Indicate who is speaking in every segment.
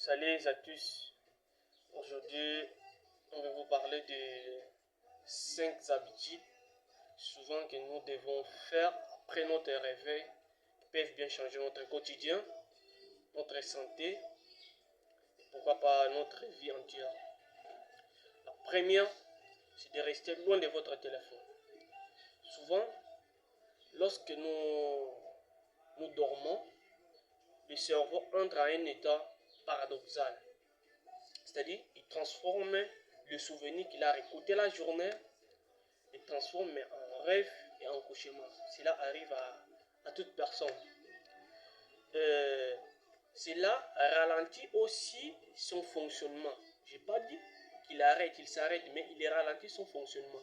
Speaker 1: Salut à tous. Aujourd'hui, on va vous parler de 5 habitudes souvent que nous devons faire après notre réveil qui peuvent bien changer notre quotidien, notre santé, pourquoi pas notre vie entière. La première, c'est de rester loin de votre téléphone. Souvent, lorsque nous dormons, le cerveau entre à un état paradoxal. C'est-à-dire, il transforme le souvenir qu'il a écouté la journée, il transforme en rêve et en cauchemar. Cela arrive à toute personne. Cela ralentit aussi son fonctionnement. Je n'ai pas dit qu'il s'arrête, mais il ralentit son fonctionnement.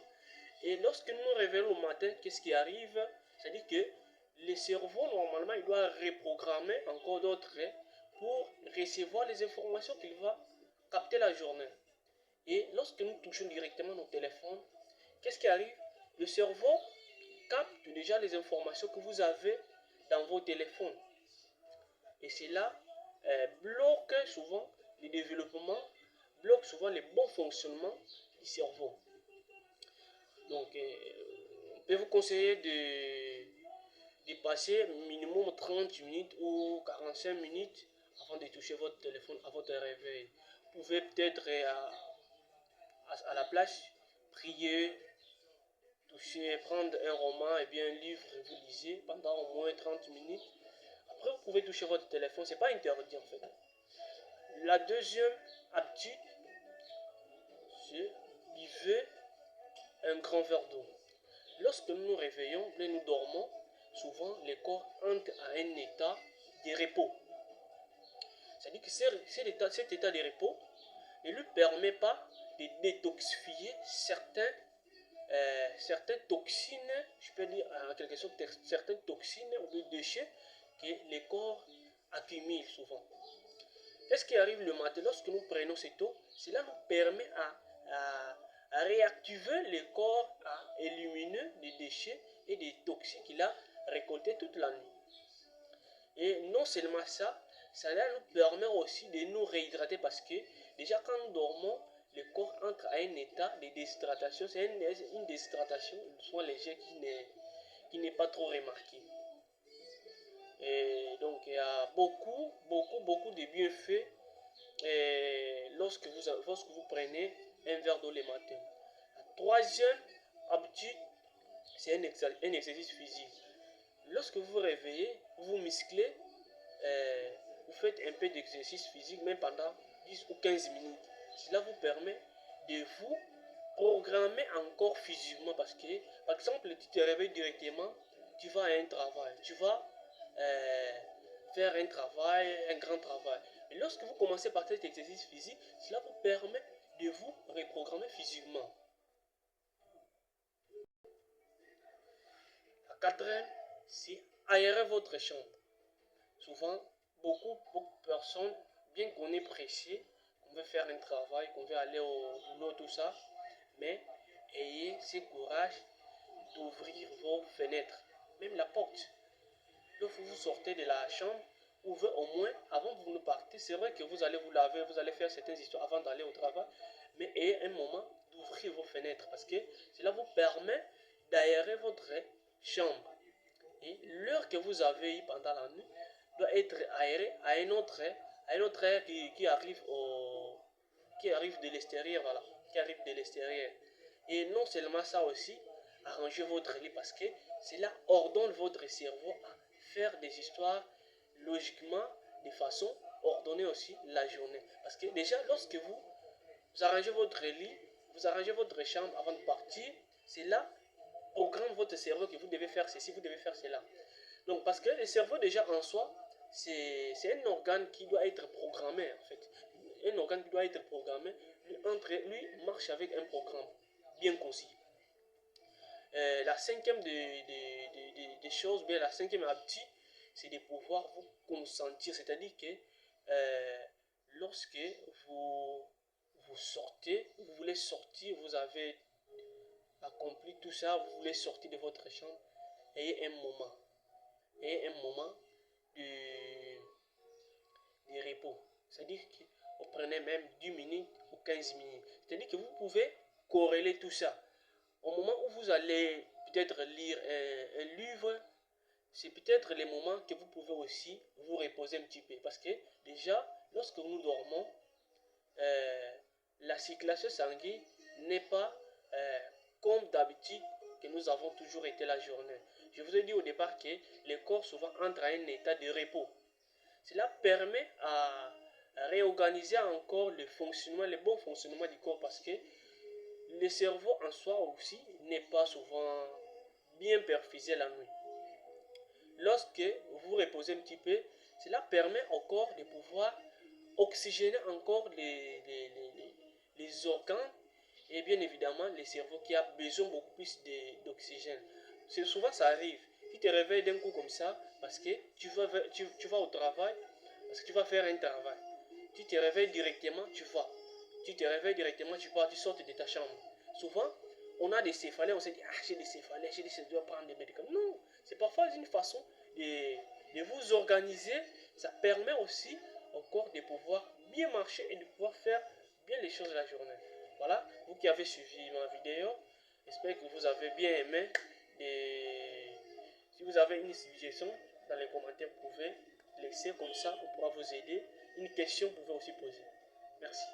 Speaker 1: Et lorsque nous nous réveillons le matin, qu'est-ce qui arrive? C'est-à-dire que le cerveau, normalement, il doit reprogrammer encore d'autres pour recevoir les informations qu'il va capter la journée. Et lorsque nous touchons directement nos téléphones, qu'est-ce qui arrive? Le cerveau capte déjà les informations que vous avez dans vos téléphones. Et cela bloque souvent le développement, bloque souvent le bon fonctionnement du cerveau. Donc, on peut vous conseiller de passer minimum 30 minutes ou 45 minutes avant de toucher votre téléphone à votre réveil. Vous pouvez peut-être à la place prier, toucher, prendre un roman et bien un livre, vous lisez pendant au moins 30 minutes. Après, vous pouvez toucher votre téléphone, c'est pas interdit en fait. La deuxième habitude, c'est buvez un grand verre d'eau. Lorsque nous nous réveillons, nous dormons, souvent le corps entre à un état de repos. C'est-à-dire que cet état de repos ne lui permet pas de détoxifier certaines toxines, je peux dire en quelque sorte certaines toxines ou des déchets que le corps accumule souvent. Qu'est-ce qui arrive le matin lorsque nous prenons cette eau? Cela nous permet à réactiver le corps, à éliminer des déchets et des toxines qu'il a récoltés toute la nuit. Et non seulement ça, cela nous permet aussi de nous réhydrater parce que déjà quand nous dormons, le corps entre à un état de déshydratation. C'est une déshydratation, soit légère, qui n'est pas trop remarquée. Et donc il y a beaucoup de bienfaits lorsque vous prenez un verre d'eau le matin. La troisième habitude, c'est un exercice physique. Lorsque vous vous réveillez, vous musclez, vous faites un peu d'exercice physique, même pendant 10 ou 15 minutes. Cela vous permet de vous programmer encore physiquement parce que, par exemple, tu te réveilles directement, tu vas à un travail, tu vas faire un grand travail. Et lorsque vous commencez par cet exercice physique, cela vous permet de vous reprogrammer physiquement. La quatrième, c'est aérer votre chambre. Souvent, beaucoup de personnes, bien qu'on est pressé, qu'on veut faire un travail, qu'on veut aller au boulot, tout ça, mais ayez ce courage d'ouvrir vos fenêtres, même la porte. Lorsque vous sortez de la chambre, ouvrez au moins, avant que vous ne partez, c'est vrai que vous allez vous laver, vous allez faire certaines histoires avant d'aller au travail, mais ayez un moment d'ouvrir vos fenêtres, parce que cela vous permet d'aérer votre chambre. Et l'heure que vous avez eue pendant la nuit doit être aérée à un autre air qui arrive de l'extérieur, voilà, qui arrive de l'extérieur. Et non seulement ça aussi, arrangez votre lit parce que cela ordonne votre cerveau à faire des histoires logiquement, de façon ordonnée aussi la journée. Parce que déjà, lorsque vous arrangez votre lit, vous arrangez votre chambre avant de partir, cela programme votre cerveau que vous devez faire ceci, vous devez faire cela. Donc, parce que le cerveau, déjà en soi, c'est un organe qui doit être programmé, en fait. Un organe qui doit être programmé, lui marche avec un programme bien concis. La cinquième des choses, bien la cinquième habitude, c'est de pouvoir vous consentir. C'est-à-dire que lorsque vous sortez, vous voulez sortir, vous avez accompli tout ça, vous voulez sortir de votre chambre, ayez un moment de repos. C'est-à-dire que vous prenez même 10 minutes ou 15 minutes. C'est-à-dire que vous pouvez corréler tout ça. Au moment où vous allez peut-être lire un livre, c'est peut-être les moments que vous pouvez aussi vous reposer un petit peu. Parce que déjà, lorsque nous dormons, la circulation sanguine n'est pas comme d'habitude que nous avons toujours été la journée. Je vous ai dit au départ que le corps souvent entre à un état de repos. Cela permet à réorganiser encore le fonctionnement, le bon fonctionnement du corps parce que le cerveau en soi aussi n'est pas souvent bien perfusé la nuit. Lorsque vous reposez un petit peu, cela permet au corps de pouvoir oxygéner encore les organes et bien évidemment le cerveau qui a besoin beaucoup plus d'oxygène. C'est souvent ça arrive. Tu te réveilles d'un coup comme ça parce que tu vas au travail, parce que tu vas faire un travail. Tu te réveilles directement, tu vas. Tu te réveilles directement, tu pars, tu sortes de ta chambre. Souvent, on a des céphalées, on se dit, ah j'ai des céphalées, je dois prendre des médicaments. Non, c'est parfois une façon de vous organiser. Ça permet aussi au corps de pouvoir bien marcher et de pouvoir faire bien les choses de la journée. Voilà, vous qui avez suivi ma vidéo, j'espère que vous avez bien aimé. Et si vous avez une suggestion dans les commentaires, vous pouvez laisser comme ça, on pourra vous aider. Une question, vous pouvez aussi poser. Merci.